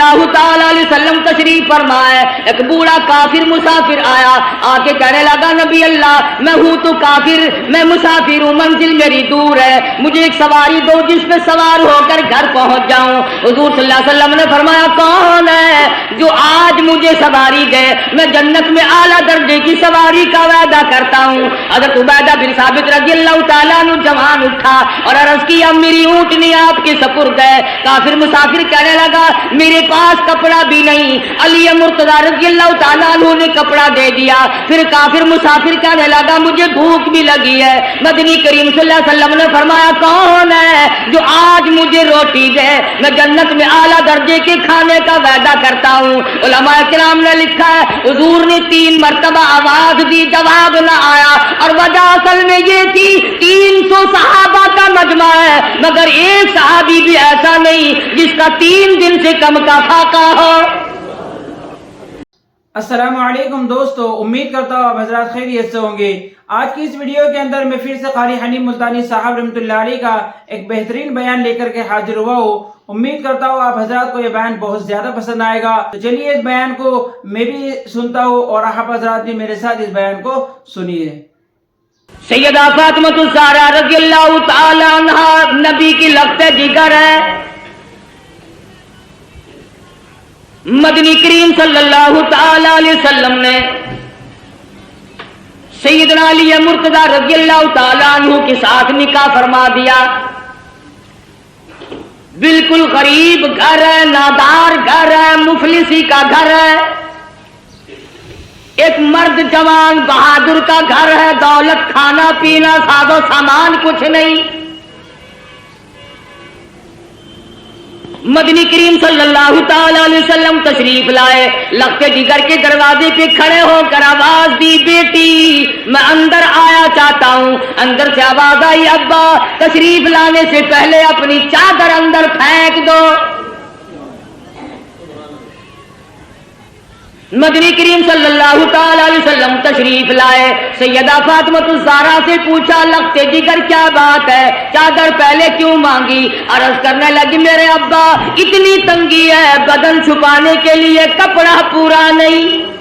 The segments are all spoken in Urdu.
اللہ تعالی علیہ وسلم تشریف فرمائے، ایک بوڑھا کافر مسافر آیا، آ کے کہنے لگا نبی اللہ میں ہوں تو کافر، میں مسافر ہوں، منزل میری دور ہے، مجھے ایک سواری دو جس پہ سوار ہو کر گھر پہنچ جاؤں۔ حضور صلی اللہ علیہ وسلم نے فرمایا کون ہے جو آج مجھے سواری دے، میں جنت میں اعلیٰ درجے کی سواری کا وعدہ کرتا ہوں۔ حضرت عبیدہ بن ثابت رضی اللہ تعالیٰ عنہ جوان اٹھا اور عرض کیا میری اونٹنی آپ کے سپرد ہے۔ کافر مسافر کہنے لگا میرے پاس کپڑا بھی نہیں۔ علی مرتضیٰ رضی اللہ تعالیٰ عنہ نے کپڑا دے دیا۔ پھر کافر مسافر کہنے لگا مجھے بھوک بھی لگی ہے۔ مدنی کریم صلی اللہ علیہ وسلم نے فرمایا کون ہے جو آج مجھے روٹی دے، میں جنت میں اعلیٰ درجے کے کھانے کا وعدہ کرتا ہوں۔ علماء کرام نے لکھا ہے حضور نے 3 مرتبہ آواز دی، جواب نہ آیا، اور وجہ اصل میں یہ تھی 300 صحابہ کا مجمع ہے مگر ایک صحابی بھی ایسا نہیں جس کا 3 دن سے کم کا فاقہ ہو۔ السلام علیکم دوستو، امید کرتا ہوں آپ حضرات خیریت سے ہوں گے۔ آج کی اس ویڈیو کے اندر میں پھر سے قاری حنیف ملتانی صاحب رحمۃ اللہ علیہ کا ایک بہترین بیان لے کر کے حاضر ہوا ہوں۔ امید کرتا ہوں آپ حضرات کو یہ بیان بہت زیادہ پسند آئے گا، تو چلیے اس بیان کو میں بھی سنتا ہوں اور آپ حضرات بھی میرے ساتھ اس بیان کو سنیے۔ سیدہ فاطمہ الزہرا رضی اللہ تعالی عنہا نبی کی لخت جگر ہے۔ مدنی کریم صلی اللہ تعالی علیہ وسلم نے سیدنا علی مرتضیٰ رضی اللہ تعالی عنہ کے ساتھ نکاح فرما دیا۔ بالکل غریب گھر ہے، نادار گھر ہے، مفلسی کا گھر ہے، ایک مرد جوان بہادر کا گھر ہے، دولت کھانا پینا ساز و سامان کچھ نہیں۔ مدنی کریم صلی اللہ تعالی علیہ وسلم تشریف لائے، لخت جگر کے دروازے پہ کھڑے ہو کر آواز دی بیٹی میں اندر آیا چاہتا ہوں۔ اندر سے آواز آئی ابا تشریف لانے سے پہلے اپنی چادر اندر پھینک دو۔ مدنی کریم صلی اللہ تعالی علیہ وسلم تشریف لائے، سیدہ فاطمہ الزہرا سے پوچھا لخت جگر کیا بات ہے، چادر پہلے کیوں مانگی؟ عرض کرنے لگی میرے ابا اتنی تنگی ہے، بدن چھپانے کے لیے کپڑا پورا نہیں۔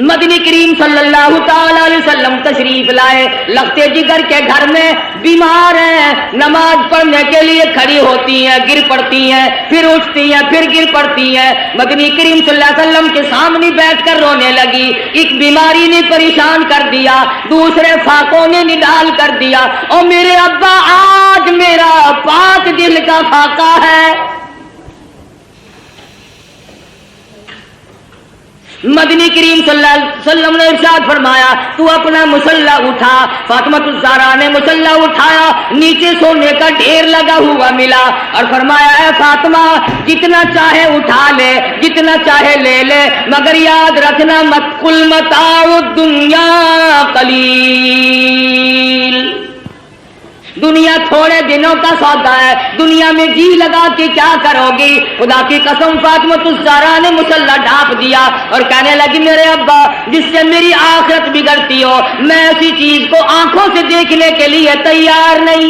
مدنی کریم صلی اللہ تعالی علیہ وسلم تشریف لائے، لخت جگر کے گھر میں بیمار ہیں، نماز پڑھنے کے لیے کھڑی ہوتی ہیں، گر پڑتی ہیں، پھر اٹھتی ہیں، پھر گر پڑتی ہیں۔ مدنی کریم صلی اللہ علیہ وسلم کے سامنے بیٹھ کر رونے لگی۔ ایک بیماری نے پریشان کر دیا، دوسرے فاقوں نے نڈال کر دیا، اور میرے ابا آج میرا پاک دل کا فاقہ ہے۔ مدنی کریم صلی اللہ علیہ وسلم نے ارشاد فرمایا تو اپنا مسلح اٹھا۔ فاطمہ الزہرا نے مسلح اٹھایا، نیچے سونے کا ڈھیر لگا ہوا ملا، اور فرمایا اے فاطمہ جتنا چاہے اٹھا لے، جتنا چاہے لے لے، مگر یاد رکھنا مت کل متاع الدنیا قلیل، دنیا تھوڑے دنوں کا سودا ہے، دنیا میں جی لگا کے کیا کرو گی؟ خدا کی قسم فاطمہ الزہرا نے مسلح ڈھانپ دیا اور کہنے لگی میرے ابا جس سے میری آخرت بگڑتی ہو میں ایسی چیز کو آنکھوں سے دیکھنے کے لیے تیار نہیں۔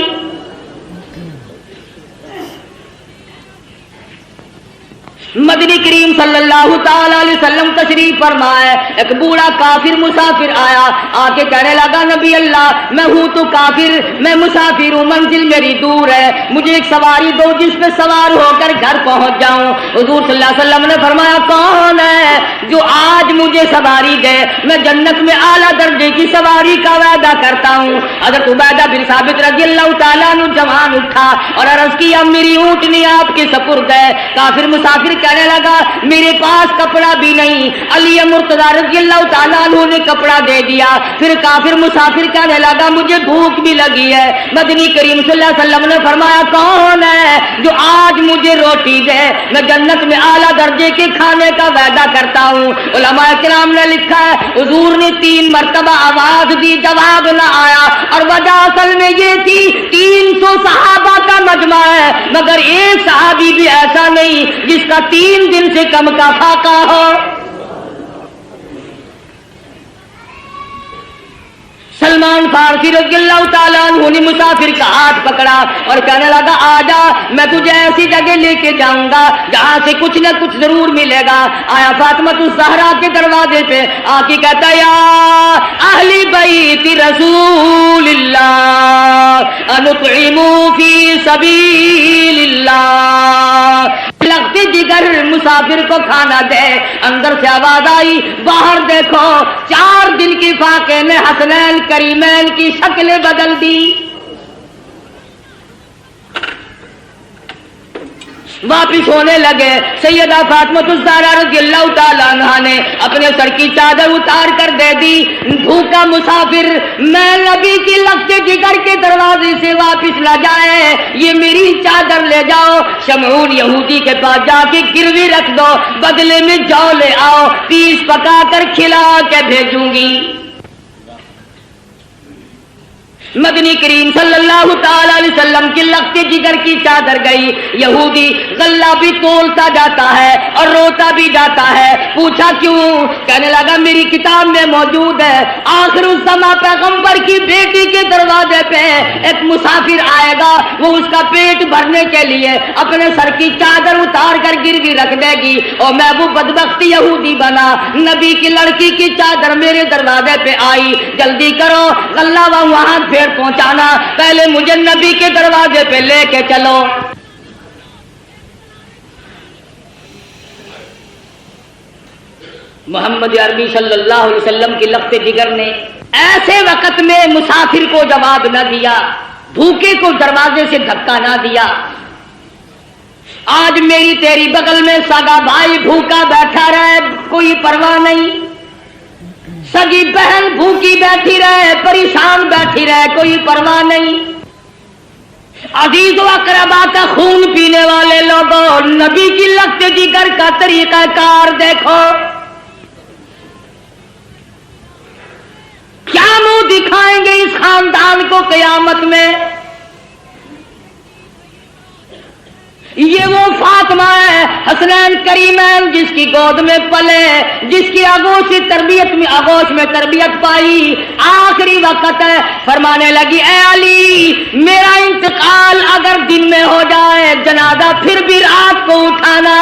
مدنی کریم صلی اللہ تعالی علیہ وسلم تشریف فرمائے، ایک بوڑھا کافر مسافر آیا، آ کے کہنے لگا نبی اللہ میں ہوں تو کافر، میں مسافر ہوں، منزل میری دور ہے، مجھے ایک سواری دو جس پہ سوار ہو کر گھر پہنچ جاؤں۔ حضور صلی اللہ علیہ وسلم نے فرمایا کون ہے جو آج مجھے سواری دے، میں جنت میں اعلیٰ درجے کی سواری کا وعدہ کرتا ہوں۔ حضرت عبیدہ بن ثابت رضی اللہ تعالیٰ عنہ جوان اٹھا اور عرض کیا میری اونٹنی آپ کے سپرد ہے۔ کافر مسافر کہنے لگا میرے پاس کپڑا بھی نہیں۔ علی مرتضیٰ رضی اللہ تعالیٰ عنہ نے کپڑا دے دیا۔ پھر کافر مسافر کہنے لگا مجھے بھوک بھی لگی ہے۔ مدنی کریم صلی اللہ علیہ وسلم نے فرمایا کون ہے جو آج مجھے روٹی دے، میں جنت میں اعلیٰ درجے کے کھانے کا وعدہ کرتا ہوں۔ علماء کرام نے لکھا ہے حضور نے 3 مرتبہ آواز دی، جواب نہ آیا، اور وجہ اصل میں یہ تھی 300 صحابہ کا مجمع ہے مگر ایک صحابی بھی ایسا نہیں جس کا 3 دن سے کم کا فاقہ ہو۔ سلمان فارسی رضی اللہ تعالیٰ عنہ نے مسافر کا ہاتھ پکڑا اور کہنے لگا آجا میں تجھے ایسی جگہ لے کے جاؤں گا جہاں سے کچھ نہ کچھ ضرور ملے گا. آیا فاطمہ الزہرا کے دروازے پہ آ کے کہتا یا اہل بیت رسول اللہ انطعموا فی سبیل اللہ. لگتے جگر مسافر کو کھانا دے. اندر سے آواز آئی باہر دیکھو 4 دن کی فاقے نے حسنین کریمین کی شکلیں بدل دی. واپس ہونے لگے. سیدہ فاطمہ الزہرا رضی اللہ تعالیٰ عنہ نے اپنے سر کی چادر اتار کر دے دی. بھوکا مسافر میں نبی کی لگتے جگر کے دروازے سے واپس نہ جائے, یہ میری چادر لے جاؤ, شمعون یہودی کے پاس جا کے گروی رکھ دو, بدلے میں جو لے آؤ, پیس پکا کر کھلا کے بھیجوں گی. مدنی کریم صلی اللہ تعالی علیہ وسلم کی لگتے جگر کی چادر گئی. یہودی غلہ بھی تولتا جاتا ہے اور روتا بھی جاتا ہے. پوچھا کیوں؟ کہنے لگا میری کتاب میں موجود ہے آخر الزمان پیغمبر کی بیٹی کے دروازے پہ ایک مسافر آئے گا, وہ اس کا پیٹ بھرنے کے لیے اپنے سر کی چادر اتار کر گروی رکھ دے گی, اور میں وہ بدبخت یہودی بنا. نبی کی لڑکی کی چادر میرے دروازے پہ آئی, جلدی کرو غلہ وہاں پہنچانا, پہلے مجھے نبی کے دروازے پہ لے کے چلو. محمد عربی صلی اللہ علیہ وسلم کی لگتے جگر نے ایسے وقت میں مسافر کو جواب نہ دیا, بھوکے کو دروازے سے دھکا نہ دیا. آج میری تیری بغل میں سگا بھائی بھوکا بیٹھا رہے, کوئی پرواہ نہیں. سگی بہن بھوکی بیٹھی رہے, پریشان بیٹھی رہے, کوئی پرواہ نہیں. عزیز و اقربا کا خون پینے والے لوگوں, نبی کی لگتے جگر کا طریقہ کار دیکھو. کیا منہ دکھائیں گے اس خاندان کو قیامت میں؟ یہ وہ فاطمہ ہے حسنین کریمین جس کی گود میں پلے, جس کی آغوش میں تربیت پائی. آخری وقت ہے, فرمانے لگی اے علی میرا انتقال اگر دن میں ہو جائے جنازہ پھر بھی رات کو اٹھانا.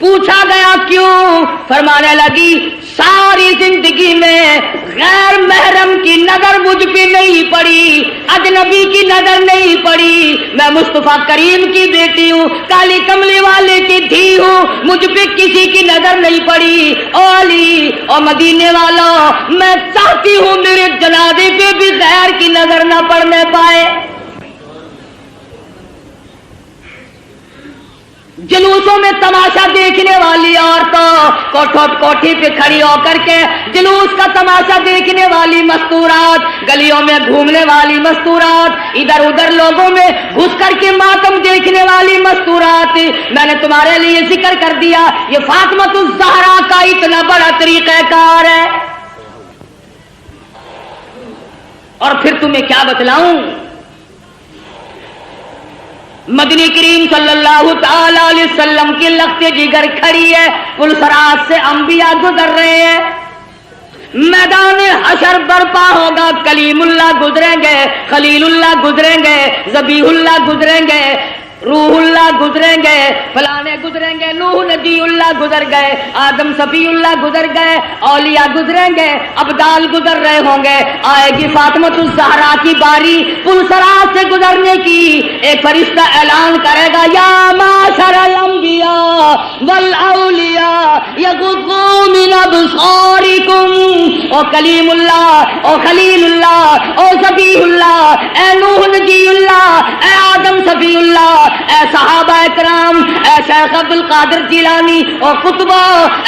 پوچھا گیا کیوں؟ فرمانے لگی ساری زندگی میں غیر محرم کی نظر مجھ پہ نہیں پڑی, اجنبی کی نظر نہیں پڑی. میں مصطفیٰ کریم کی بیٹی ہوں, کالی کملی والے کی دھی ہوں, مجھ پہ کسی کی نظر نہیں پڑی. او علی او مدینے والوں, میں چاہتی ہوں میرے جنازے پہ بھی غیر کی نظر نہ پڑنے پائے. جلوسوں میں تماشا دیکھنے والی عورتوں, کوٹھی پہ کھڑی ہو کر کے جلوس کا تماشا دیکھنے والی مستورات, گلیوں میں گھومنے والی مستورات, ادھر ادھر لوگوں میں گھس کر کے ماتم دیکھنے والی مستورات. میں نے تمہارے لیے ذکر کر دیا یہ فاطمہ الزہرا کا اتنا بڑا طریقہ کار ہے. اور پھر تمہیں کیا بتلاؤں, مدنی کریم صلی اللہ تعالی علیہ وسلم کی لگتے جگر کھڑی ہے, پلسرات سے انبیاء گزر رہے ہیں, میدان حشر برپا ہوگا. کلیم اللہ گزریں گے, خلیل اللہ گزریں گے, ذبیح اللہ گزریں گے, روح اللہ گزریں گے, فلانے گزریں گے, نوح نبی اللہ گزر گئے, آدم صفی اللہ گزر گئے, اولیاء گزریں گے, ابدال گزر رہے ہوں گے. آئے گی فاطمہ الزہرا کی باری پلسرات سے گزرنے کی. ایک فرشتہ اعلان کرے گا یا معاشر الانبیاء والاولیاء یغضوا من ابصارکم. او کلیم اللہ, او خلیل اللہ, او ذبیح اللہ, اے نوح نبی اللہ, اے آدم صفی اللہ, اے صحابہ اکرام, اے شیخ عبد القادر جیلانی, او قطبہ,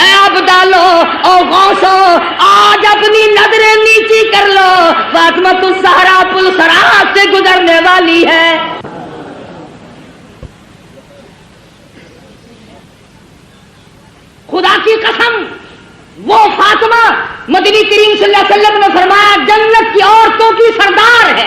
اے ابدالو, او غوثو, آج اپنی نظریں نیچی کر لو, فاطمہ الزہرا پلسرات سے گزرنے والی ہے. خدا کی قسم وہ فاطمہ مدنی کریم صلی اللہ علیہ وسلم نے فرمایا جنت کی عورتوں کی سردار ہے.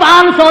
500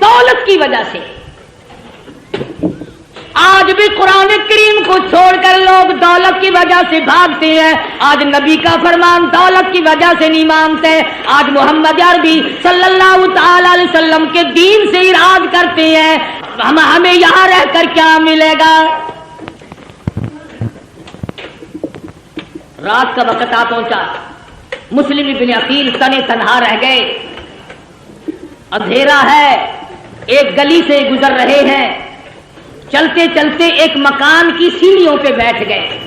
دولت کی وجہ سے۔ آج بھی قرآن کریم کو چھوڑ کر لوگ دولت کی وجہ سے بھاگتے ہیں، آج نبی کا فرمان دولت کی وجہ سے نہیں مانتے، آج محمد عربی صلی اللہ تعالی علیہ وسلم کے دین سے اراد کرتے ہیں ہمیں یہاں رہ کر کیا ملے گا۔ رات کا وقت آ پہنچا، مسلم ابن عقیل تنے تنہا رہ گئے، اندھیرا ہے، ایک گلی سے گزر رہے ہیں، چلتے چلتے ایک مکان کی سیڑھیوں پہ بیٹھ گئے،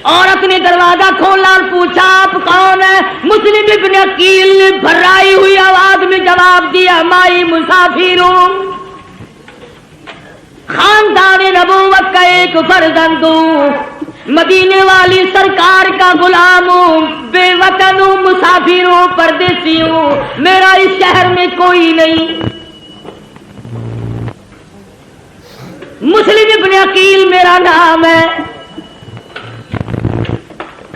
عورت نے دروازہ کھولا اور پوچھا آپ کون ہیں؟ مسلم ابن عقیل نے بھرائی ہوئی آواز میں جواب دیا مائی مسافر ہوں، خاندان نبوت کا ایک فرزند ہوں، مدینے والی سرکار کا غلام ہوں، بے وطن ہوں، مسافر ہوں، پردیسی ہوں، میرا اس شہر میں کوئی نہیں۔ مسلم ابن عقیل میرا نام ہے۔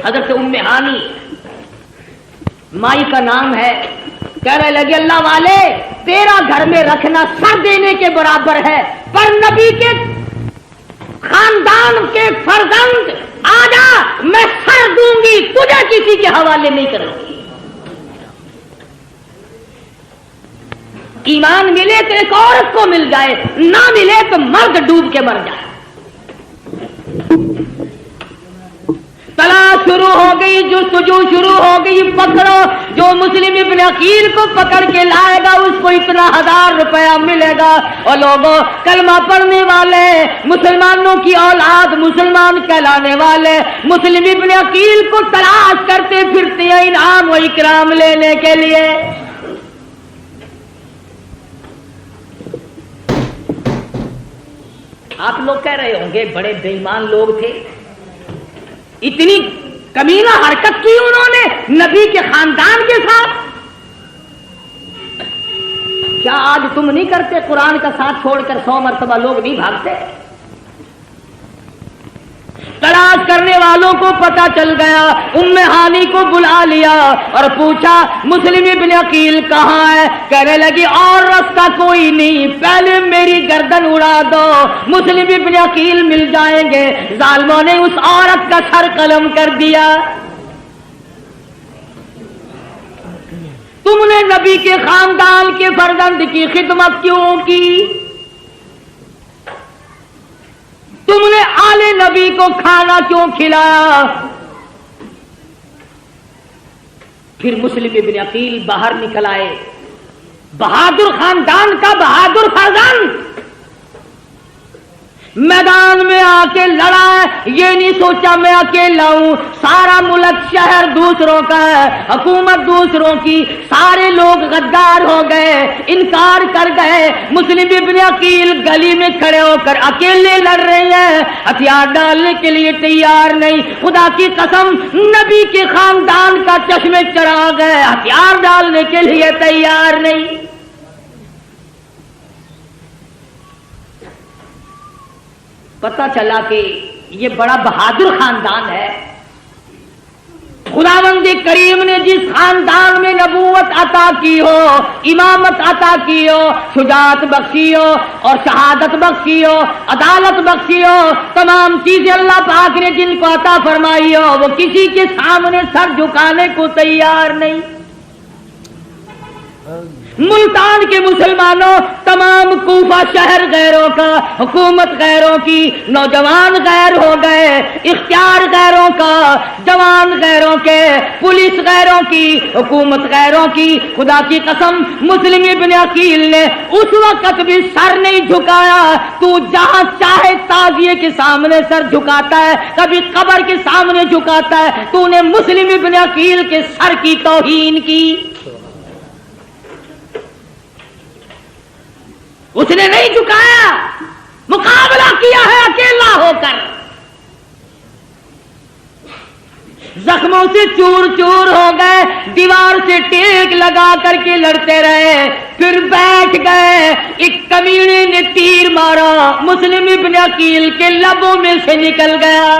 حضرت ام ہانی مائی کا نام ہے، کہنے لگے اللہ والے تیرا گھر میں رکھنا سر دینے کے برابر ہے، پر نبی کے خاندان کے فرزند آجا میں سر دوں گی، تجھے کسی کے حوالے نہیں کروں گی۔ ایمان ملے تو ایک عورت کو مل جائے، نہ ملے تو مرد ڈوب کے مر جائے۔ تلاش شروع ہو گئی، جستجو شروع ہو گئی، پکڑو، جو مسلم ابن عقیل کو پکڑ کے لائے گا اس کو اتنا 1000 روپیہ ملے گا۔ اور لوگوں کلمہ پڑھنے والے مسلمانوں کی اولاد، مسلمان کہلانے والے مسلم ابن عقیل کو تلاش کرتے پھرتے ہیں انعام و اکرام لینے کے لیے۔ آپ لوگ کہہ رہے ہوں گے بڑے بے ایمان لوگ تھے، اتنی کمینہ حرکت کی انہوں نے نبی کے خاندان کے ساتھ۔ کیا آج تم نہیں کرتے؟ قرآن کا ساتھ چھوڑ کر 100 مرتبہ لوگ نہیں بھاگتے؟ تلاش کرنے والوں کو پتا چل گیا، ام ہانی کو بلا لیا اور پوچھا مسلم ابن عقیل کہاں ہے؟ کہنے لگی اور راستہ کوئی نہیں، پہلے میری گردن اڑا دو، مسلم ابن عقیل مل جائیں گے۔ ظالموں نے اس عورت کا سر قلم کر دیا۔ تم نے نبی کے خاندان کے فرزند کی خدمت کیوں کی؟ تم نے آل نبی کو کھانا کیوں کھلایا؟ پھر مسلم ابن عقیل باہر نکل آئے، بہادر خاندان کا بہادر فرزند میدان میں آ کے لڑا ہے، یہ نہیں سوچا میں اکیلا ہوں، سارا ملک شہر دوسروں کا ہے، حکومت دوسروں کی، سارے لوگ غدار ہو گئے، انکار کر گئے۔ مسلم ابن عقیل گلی میں کھڑے ہو کر اکیلے لڑ رہے ہیں، ہتھیار ڈالنے کے لیے تیار نہیں۔ خدا کی قسم نبی کے خاندان کا چشمے چڑھا گئے، ہتھیار ڈالنے کے لیے تیار نہیں۔ پتہ چلا کہ یہ بڑا بہادر خاندان ہے۔ خداوند کریم نے جس خاندان میں نبوت عطا کی ہو، امامت عطا کی ہو، شجاعت بخشی ہو اور شہادت بخشی ہو، عدالت بخشی ہو، تمام چیزیں اللہ پاک نے جن کو عطا فرمائی ہو، وہ کسی کے سامنے سر جھکانے کو تیار نہیں۔ ملتان کے مسلمانوں، تمام کوفہ شہر غیروں کا، حکومت غیروں کی، نوجوان غیر ہو گئے، اختیار غیروں کا، جوان غیروں کے، پولیس غیروں کی، حکومت غیروں کی۔ خدا کی قسم مسلم ابن عقیل نے اس وقت بھی سر نہیں جھکایا۔ تو جہاں چاہے تعزیے کے سامنے سر جھکاتا ہے، کبھی قبر کے سامنے جھکاتا ہے، تو نے مسلم ابن عقیل کے سر کی توہین کی۔ اس نے نہیں جھکایا، مقابلہ کیا ہے اکیلا ہو کر، زخموں سے چور چور ہو گئے، دیوار سے ٹیک لگا کر کے لڑتے رہے، پھر بیٹھ گئے۔ ایک کمینے نے تیر مارا، مسلم ابن عقیل کے لبوں میں سے نکل گیا۔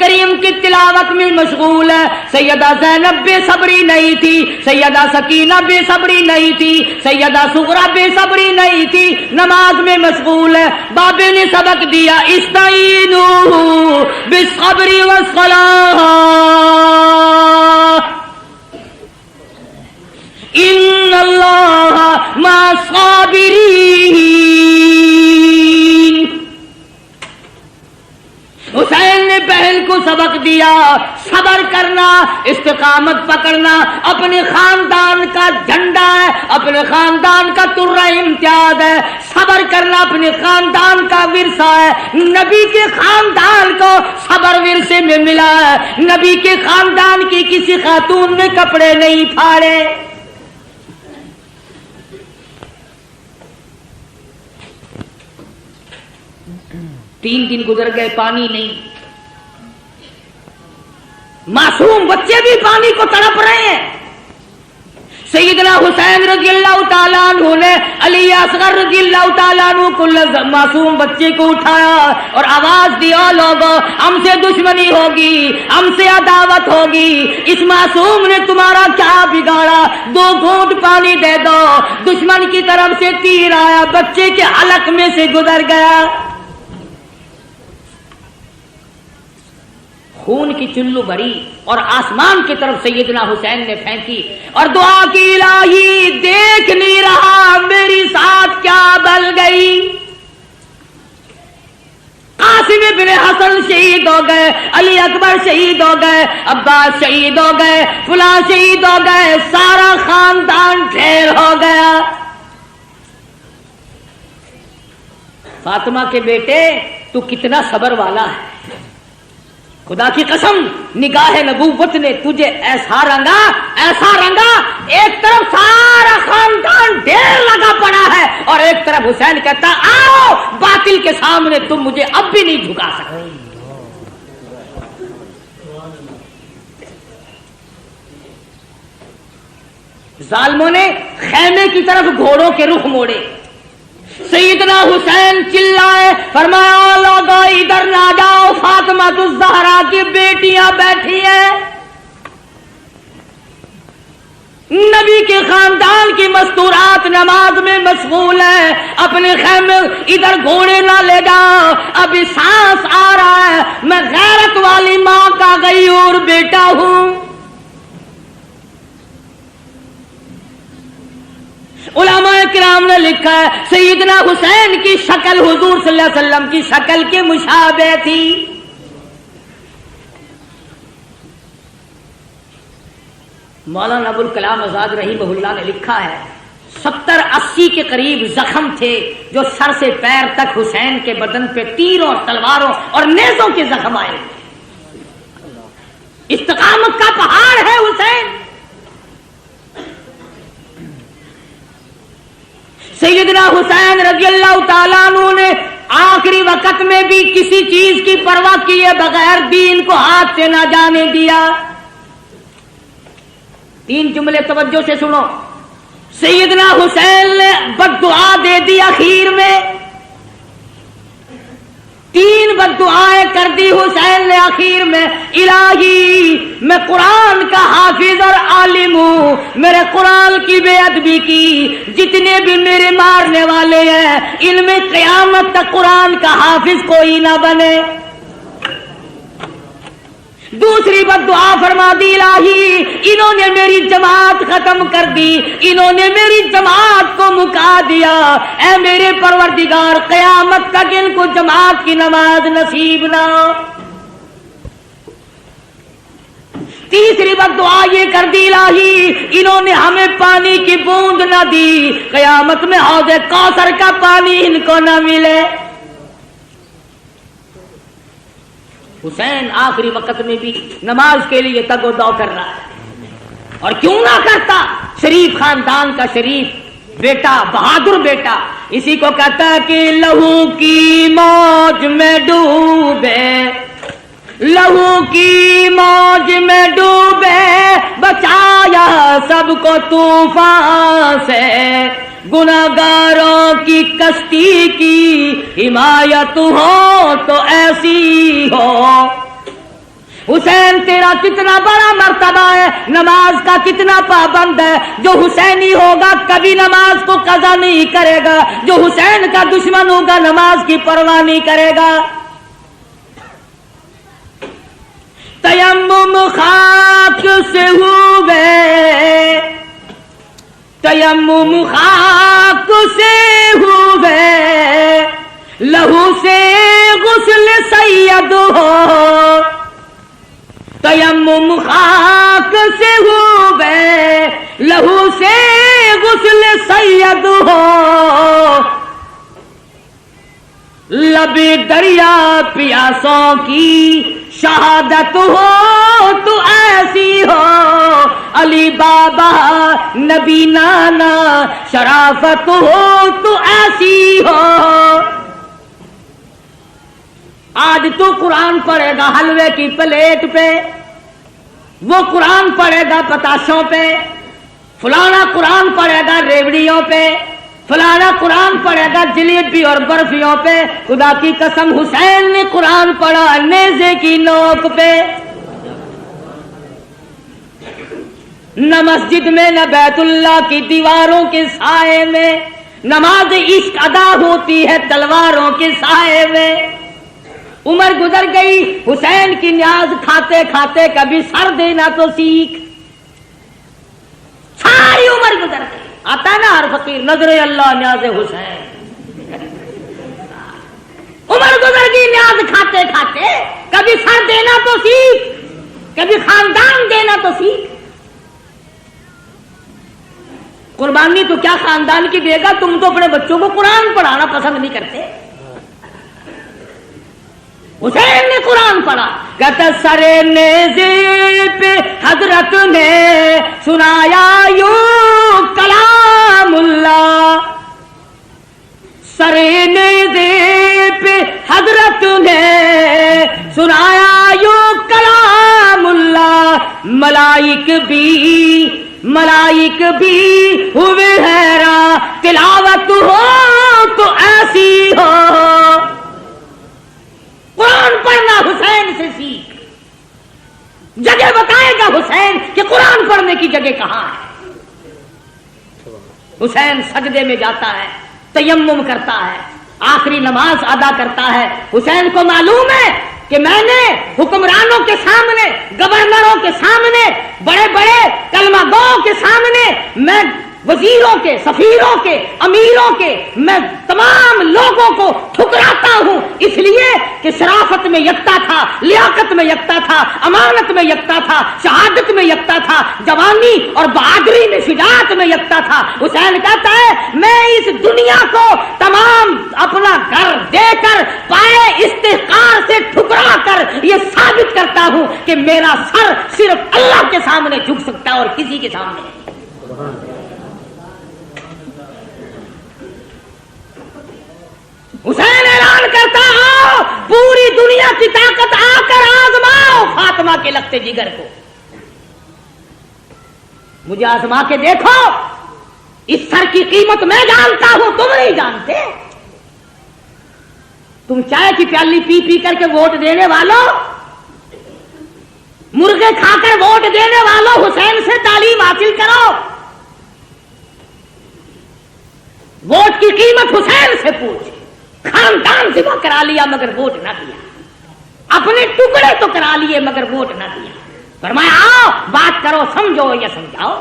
کریم کی تلاوت میں مشغول ہے. سیدہ زینب بے صبری نہیں تھی, سیدہ سکینہ بے صبری نہیں تھی, سیدہ سغرا بے صبری نہیں تھی, نماز میں مشغول ہے. بابے نے سبق دیا استعینوا بالصبر والصلاۃ ان اللہ مع الصابرین. حسین نے بہن کو سبق دیا صبر کرنا, استقامت پکڑنا اپنے خاندان کا جھنڈا ہے, اپنے خاندان کا ترہ امتیاز ہے. صبر کرنا اپنے خاندان کا ورثہ ہے. نبی کے خاندان کو صبر ورثے میں ملا ہے. نبی کے خاندان کی کسی خاتون نے کپڑے نہیں پھاڑے. تین دن گزر گئے, پانی نہیں. معصوم بچے بھی پانی کو تڑپ رہے ہیں. سیدنا حسین رضی اللہ تعالیٰ عنہ نے علی اصغر رضی اللہ تعالیٰ عنہ کو معصوم بچے کو اٹھایا اور آواز دی, او لوگو ہم سے دشمنی ہوگی, ہم سے عداوت ہوگی, اس معصوم نے تمہارا کیا بگاڑا, 2 گھونٹ پانی دے دو. دشمن کی طرف سے تیر آیا, بچے کے حلق میں سے گزر گیا. خون کی چلو بھری اور آسمان کی طرف سیدنا حسین نے پھینکی اور دعا کی, الہی دیکھ نہیں رہا میری ساتھ کیا بل گئی. قاسم ابن حسن شہید ہو گئے, علی اکبر شہید ہو گئے, عباس شہید ہو گئے, فلاں شہید ہو گئے, سارا خاندان ڈھیر ہو گیا. فاطمہ کے بیٹے تو کتنا صبر والا ہے, خدا کی قسم نگاہ نبوت نے تجھے ایسا رنگا, ایک طرف سارا خاندان ڈھیر لگا پڑا ہے اور ایک طرف حسین کہتا آؤ باطل کے سامنے تم مجھے اب بھی نہیں جھکا سکتے. ظالموں نے خیمے کی طرف گھوڑوں کے رخ موڑے. سیدنا حسین چلائے, فرمایا لوگو ادھر نہ جاؤ, فاطمہ الزہرا کی بیٹیاں بیٹھی ہیں. نبی کے خاندان کی مستورات نماز میں مشغول ہے. اپنے خیمے ادھر گھوڑے نہ لے جاؤ, ابھی سانس آ رہا ہے, میں غیرت والی ماں کا غیور بیٹا ہوں. علماء کرام نے لکھا ہے سیدنا حسین کی شکل حضور صلی اللہ علیہ وسلم کی شکل کے مشابہ تھی. مولانا ابوالکلام آزاد رحمہ اللہ نے لکھا ہے 70-80 کے قریب زخم تھے جو سر سے پیر تک حسین کے بدن پہ تیروں, تلواروں اور نیزوں کے زخم آئے. استقامت کا پہاڑ ہے حسین. سیدنا حسین رضی اللہ تعالیٰ عنہ نے آخری وقت میں بھی کسی چیز کی پرواہ کیے بغیر دین کو ہاتھ سے نہ جانے دیا. 3 جملے توجہ سے سنو. سیدنا حسین نے بد دعا دے دی اخیر میں, 3 بد دعائیں کر دی حسین نے اخیر میں. الہی میں قرآن کا حافظ اور عالم ہوں, میرے قرآن کی بے ادبی کی, جتنے بھی میرے مارنے والے ہیں ان میں قیامت تک قرآن کا حافظ کوئی نہ بنے. دوسری بد دعا فرما دی, الہی انہوں نے میری جماعت ختم کر دی, انہوں نے میری جماعت کو مکا دیا, اے میرے پروردگار قیامت تک ان کو جماعت کی نماز نصیب نہ ہو. تیسری بد دعا یہ کر دی, الہی انہوں نے ہمیں پانی کی بوند نہ دی, قیامت میں حوض کوثر کا پانی ان کو نہ ملے. حسین آخری وقت میں بھی نماز کے لیے تگ و دو کر رہا ہے, اور کیوں نہ کرتا, شریف خاندان کا شریف بیٹا, بہادر بیٹا. اسی کو کہتا ہے کہ لہو کی موج میں ڈوبے, لہو کی موج میں ڈوبے, بچایا سب کو طوفان سے, گناہگاروں کی کشتی کی حمایت ہو تو ایسی ہو. حسین تیرا کتنا بڑا مرتبہ ہے، نماز کا کتنا پابند ہے، جو حسینی ہوگا کبھی نماز کو قضا نہیں کرے گا، جو حسین کا دشمن ہوگا نماز کی پرواہ نہیں کرے گا۔ تیمم خاک سے ہوئے، تیمم خاک سے ہوئے، لہو سے غسل سید ہو، تیمم خاک سے ہوئے، لہو سے غسل سید ہو، لب دریا پیاسوں کی شہادت ہو تو ایسی ہو، علی بابا نبی نانا شرافت ہو تو ایسی ہو۔ آج تو قرآن پڑھے گا حلوے کی پلیٹ پہ، وہ قرآن پڑھے گا پتاشوں پہ، فلانا قرآن پڑھے گا ریوڑیوں پہ، فلانا قرآن پڑھے گا جلیبی اور برفیوں پہ۔ خدا کی قسم حسین نے قرآن پڑھا نیزے کی نوک پہ، نہ مسجد میں نہ بیت اللہ کی دیواروں کے سائے میں، نماز عشق ادا ہوتی ہے تلواروں کے سائے میں۔ عمر گزر گئی، حسین کی نیاز کھاتے کھاتے کبھی سر دینا تو سیکھ، ساری عمر گزر گئی۔ آتا ہے نا ہر فقیر نظر اللہ نیاز حسین، عمر گزر گئی نیاز کھاتے کھاتے، کبھی سر دینا تو سیکھ، کبھی خاندان دینا تو سیکھ۔ قربانی تو کیا خاندان کی دے گا، تم تو اپنے بچوں کو قرآن پڑھانا پسند نہیں کرتے۔ حسین نے قرآن پڑھا، کہتا سر نیزے پہ حضرت نے سنایا یوں کلام اللہ، سر نیزے پہ حضرت نے سنایا یوں کلام اللہ، ملائک بھی ہوئے حیران، تلاوت ہو تو ایسی ہو۔ قرآن پڑھنا حسین سے سیکھ، جگہ بتائے گا حسین کہ قرآن پڑھنے کی جگہ کہاں ہے۔ حسین سجدے میں جاتا ہے، تیمم کرتا ہے، آخری نماز ادا کرتا ہے۔ حسین کو معلوم ہے کہ میں نے حکمرانوں کے سامنے، گورنروں کے سامنے، بڑے بڑے کلمہ گوؤں کے سامنے، میں وزیروں کے، سفیروں کے، امیروں کے، میں تمام لوگوں کو ٹھکراتا ہوں، اس لیے کہ شرافت میں یکتا تھا، لیاقت میں یکتا تھا، امانت میں یکتا تھا، شہادت میں یکتا تھا، جوانی اور بہادری میں، شجاعت میں یکتا تھا۔ حسین کہتا ہے میں اس دنیا کو تمام اپنا گھر دے کر، پائے استحقار سے ٹھکرا کر یہ ثابت کرتا ہوں کہ میرا سر صرف اللہ کے سامنے جھک سکتا ہے اور کسی کے سامنے نہیں۔ حسین اعلان کرتا ہو پوری دنیا کی طاقت آ کر آزماؤ فاطمہ کے لگتے جگر کو، مجھے آزما کے دیکھو، اس سر کی قیمت میں جانتا ہوں، تم نہیں جانتے۔ تم چائے کی پیالی پی پی کر کے ووٹ دینے والوں، مرغے کھا کر ووٹ دینے والوں، حسین سے تعلیم حاصل کرو، ووٹ کی قیمت حسین سے پوچھ۔ خاندان ذبح کرا لیا مگر ووٹ نہ دیا، اپنے ٹکڑے تو کرا لیے مگر ووٹ نہ دیا۔ فرمایا آؤ بات کرو، سمجھو یا سمجھاؤ،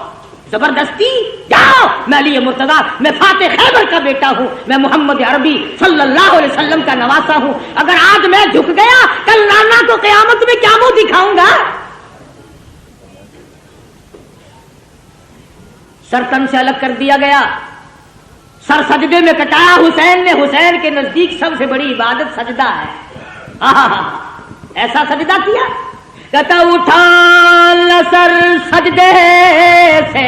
زبردستی جاؤ، میں علی مرتضیٰ، میں فاتح خیبر کا بیٹا ہوں، میں محمد عربی صلی اللہ علیہ وسلم کا نواسا ہوں، اگر آج میں جھک گیا کل نانا کو قیامت میں کیا منہ دکھاؤں گا؟ سر تن سے الگ کر دیا گیا، سر سجدے میں کٹایا حسین نے۔ حسین کے نزدیک سب سے بڑی عبادت سجدہ ہے۔ ایسا سجدہ کیا، کہتا اٹھا سر سجدے سے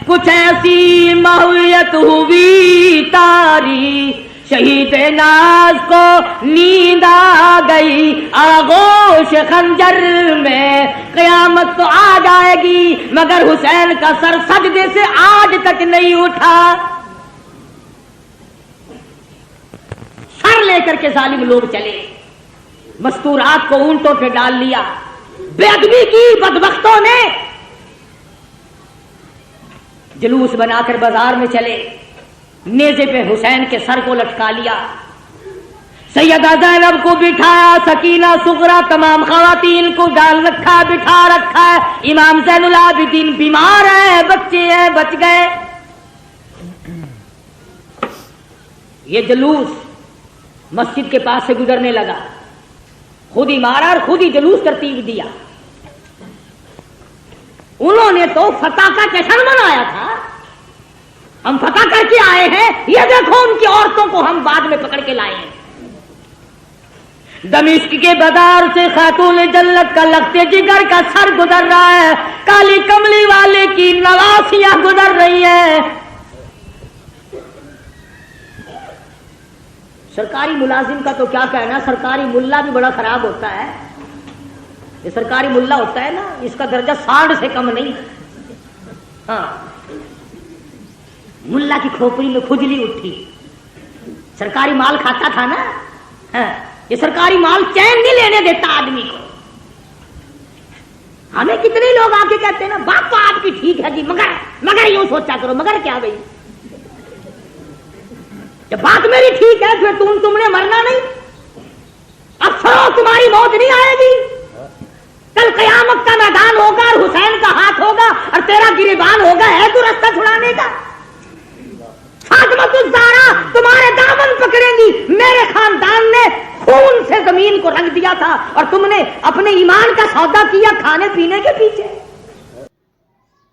کچھ ایسی ماحولیت ہوئی تاری، شہید ناز کو نیند آ گئی، آغوش خنجر میں قیامت تو آ جائے گی، مگر حسین کا سر سجدے سے آج تک نہیں اٹھا۔ سر لے کر کے ظالم لوگ چلے، مستورات کو اونٹوں پہ ڈال لیا، بے ادبی کی بدبختوں نے، جلوس بنا کر بازار میں چلے، نیزے پہ حسین کے سر کو لٹکا لیا، سیدہ زینب کو بٹھایا، سکینہ صغرا تمام خواتین کو ڈال رکھا، بٹھا رکھا ہے، امام زین العابدین بیمار ہیں، بچے ہیں، بچ گئے۔ یہ جلوس مسجد کے پاس سے گزرنے لگا، خود ہی مارا اور خود ہی جلوس ترتیب دیا۔ انہوں نے تو فتح کا جشن منایا تھا، ہم فتح کر کے آئے ہیں، یہ دیکھو ان کی عورتوں کو ہم بعد میں پکڑ کے لائے ہیں۔ دمشق کے بازار سے خاتون جنت کا لگتے جگر کا سر گزر رہا ہے، کالی کملی والے کی نواسیاں گزر رہی ہیں۔ سرکاری ملازم کا تو کیا کہنا، سرکاری ملا بھی بڑا خراب ہوتا ہے۔ یہ سرکاری ملا ہوتا ہے نا، اس کا درجہ 60 سے کم نہیں۔ ہاں، ملا کی کھوپڑی میں کھجلی اٹھی، سرکاری مال کھاتا تھا نا۔ ہاں، یہ سرکاری مال چین نہیں لینے دیتا آدمی کو۔ ہمیں کتنے لوگ آ کے کہتے ہیں نا، بات تو آپ کی ٹھیک ہے جی، مگر یوں سوچا کرو۔ مگر کیا بھائی، جب بات میری ٹھیک ہے پھر تم نے مرنا نہیں، اب سرو تمہاری موت نہیں آئے گی۔ کل قیامت کا میدان ہوگا اور حسین کا ہاتھ ہوگا اور تیرا گریبان ہوگا، ہے تو رستہ چھڑانے کا؟ فاطمۃ الزہرا تمہارے دامن پکڑیں گی، میرے خاندان نے خون سے زمین کو رنگ دیا تھا اور تم نے اپنے ایمان کا سودا کیا کھانے پینے کے پیچھے۔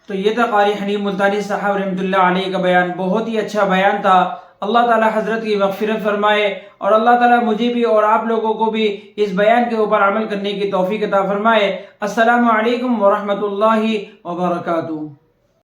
تو یہ تھا قاری حنیف ملتانی صاحب رحمۃ اللہ علیہ کا بیان، بہت ہی اچھا بیان تھا۔ اللہ تعالی حضرت کی مغفرت فرمائے اور اللہ تعالی مجھے بھی اور آپ لوگوں کو بھی اس بیان کے اوپر عمل کرنے کی توفیق عطا فرمائے۔ السلام علیکم ورحمۃ اللہ وبرکاتہ۔